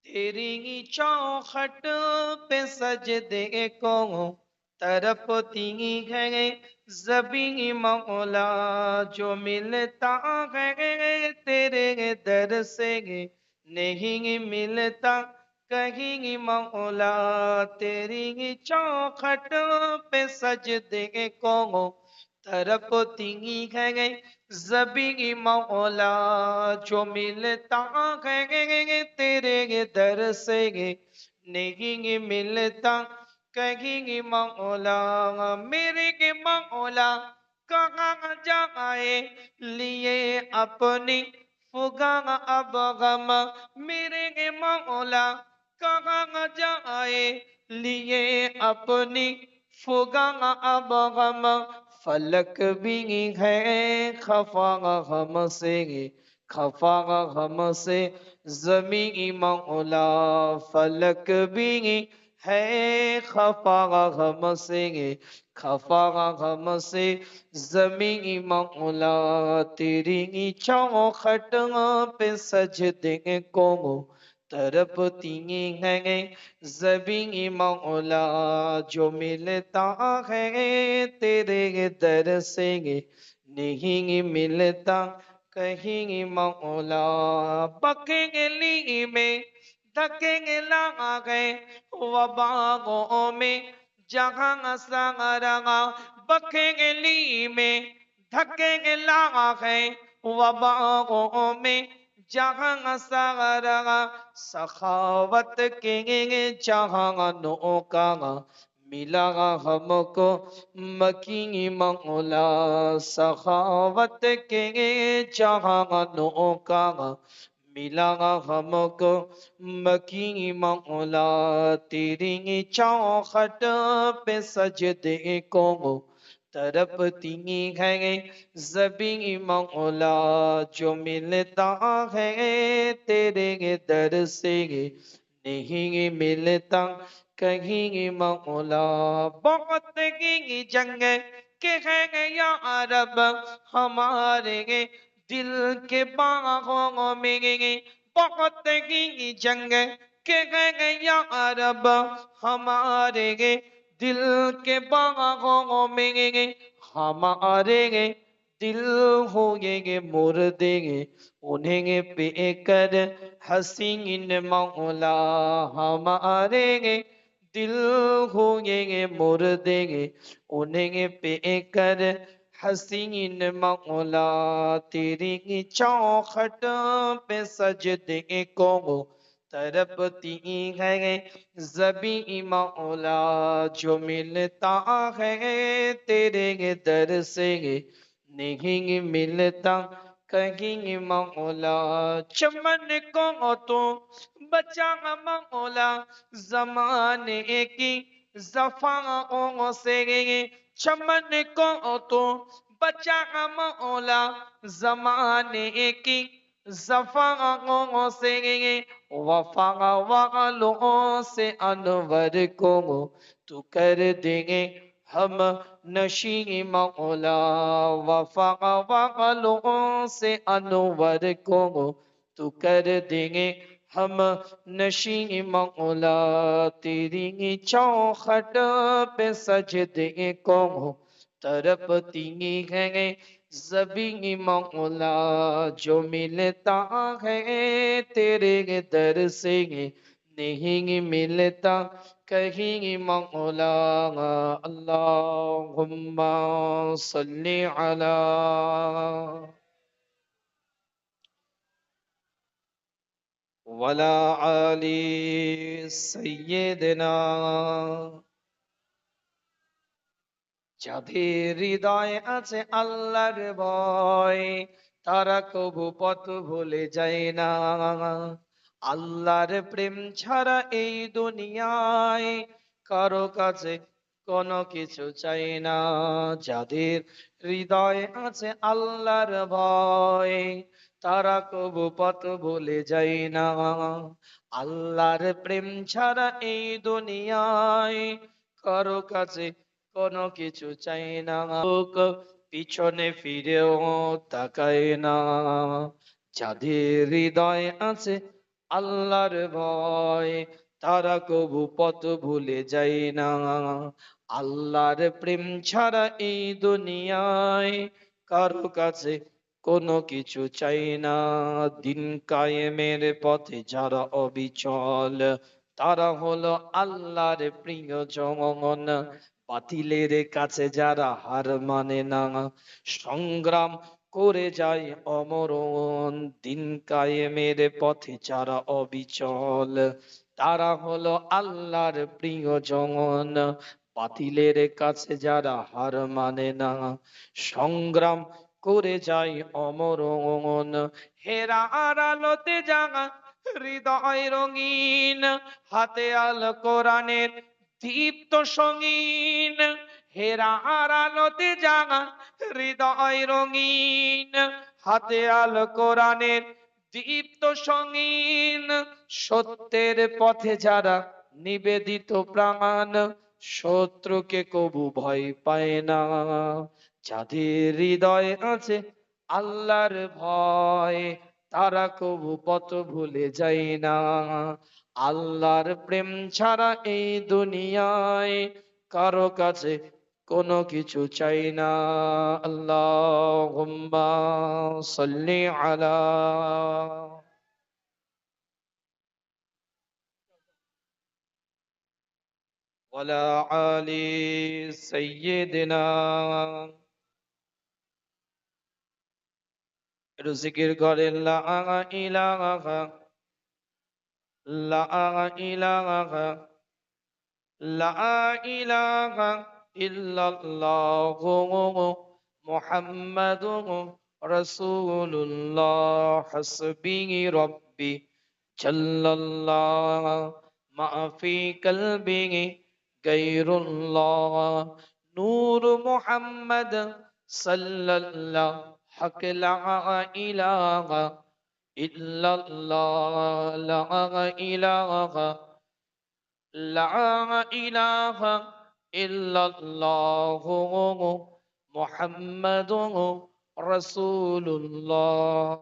तेरी चौखट पे सजदे को तरपती है ज़बी मौला। जो मिलता है तेरे दर से नहीं मिलता कहीं मौला। तेरी चौखट पे सजदे को तरपती है ज़बी मौला। जो मिलता है तेरे दर से नहीं मिलता कहीं मौला। मेरे मौला कहाँ जाए लिए अपनी फुगा अब गम। मेरे मौला कहाँ जाए लिए अपनी फुगा अब गम। फलक भी है खफा हमसे खफा हमसे ज़मी मौला। फलक भी है खफा हमसे खफा हमसे ज़मी मौला। तेरी चौखट पे सजदे को तरपती है ज़बी मौला। जो मिलता है तेरे दर से नहीं मिलता कहीं मौला। बखेली में धकेला गए वबागों में जहां सारा। बखेली में धकेला गए वबागों में जहां सारा। सखावत के जहानों का मिला हमको मकी मौला। सखावत के जहानों का मिला हमको मकी मौला। तेरी चौखट पे सजदे को तरपती है ज़बी मौला। जो मिलता है तेरे दर से नहीं मिलता कहीं मौला। बहुत की जंग के हैं या अरब हमारे दिल के बागों में। बहुत की जंग के हैं या अरब हमारे दिल के बागों में। हमारे दिल होंगे मुर्दे उन्हें पे कर हसीन मौला। हमारे दिल होंगे मुर्दे उन्हें पे कर हसीन मौला। तेरी चौखट पे सजदे को तरपती है ज़बी मौला। जो मिलता है तेरे दर से नहीं मिलता कहीं मौला। चमन को तो बचा मौला जमाने की जफाओं से। चमन को तो बचा मौला जमाने की जफाओं से। वफा वालों से अनवर को तू कर देंगे हम नशी मौला। वफा वालों से अनवर को तू कर देंगे हम नशी मौला। तेरी चौखट पे सजदे को तरपती है ज़बी मौला। जो मिलता है तेरे दर से नहीं मिलता कहीं मौला। अल्लाहुम्मा सल्ली अला वला आली सय्यिदना। যাদের হৃদয়ে আছে আল্লাহর ভয় তারা কবু পথ ভুলে যায় না। আল্লাহর প্রেম ছাড়া এই দুনিয়ায় কারো কাছে কোনো কিছু চাই না। যাদের হৃদয়ে আছে আল্লাহর ভয় তারা কবু পথ ভুলে যায় না। আল্লাহর প্রেম ছাড়া এই দুনিয়ায় কারো কাছে কোনো কিছু চাই না। লোক পিছনে ফিরেও তাকায় না। যাদের হৃদয় আছে আল্লাহর ভয়, তারা কবু পথ ভুলে যায় না। আল্লাহর প্রেম ছাড়া এই দুনিয়ায় কারো কাছে কোনো কিছু চাই না। দিন কায়েমের পথে যারা অবিচল, তারা হলো আল্লাহর প্রিয়জন। বাতিলের কাছে যারা হার মানে না, সংগ্রাম করে যায় অমরণ। দিন কায়েমের পথে যারা অবিচল, তারা হলো আল্লাহর প্রিয়জন। বাতিলের কাছে যারা হার মানে না, সংগ্রাম করে যায় অমরণ। হেরার আলোতে জাগা হৃদয় রঙিন, হাতে আল কোরআনের দীপ্ত সঙ্গীন। হেরার আলোতে জাগা হৃদয় রঙিন, হাতে আল কোরআনের দীপ্ত সঙ্গীন। সত্যের পথে যারা নিবেদিত প্রাণ, শত্রুকে কবু ভয় পায় না। যাদের হৃদয়ে আছে আল্লাহর ভয়, তারা কবু পথ ভুলে যায় না। আল্লাহর প্রেম ছাড়া এই দুনিয়ায় কারো কাছে কোনো কিছু চাই না। আল্লাহুম্মা সাল্লি আলা ওয়ালা আলি সাইয়্যিদিনা। একটু জিকির করেন লা ইলাহা, লা ইলাহা, লা ইলাহা ইল্লাল্লাহু মুহাম্মাদুর রাসূলুল্লাহ। হাসবি রাব্বি জাল্লাল্লাহ মা ফি কলবি গায়রুল্লাহ। নূর মুহাম্মদ সাল্লাল্লাহ, হক লা ইলাহা ইল্লাল্লাহ, লা ইলাহা, লা ইলাহা ইল্লাল্লাহু মুহাম্মাদুর রাসূলুল্লাহ।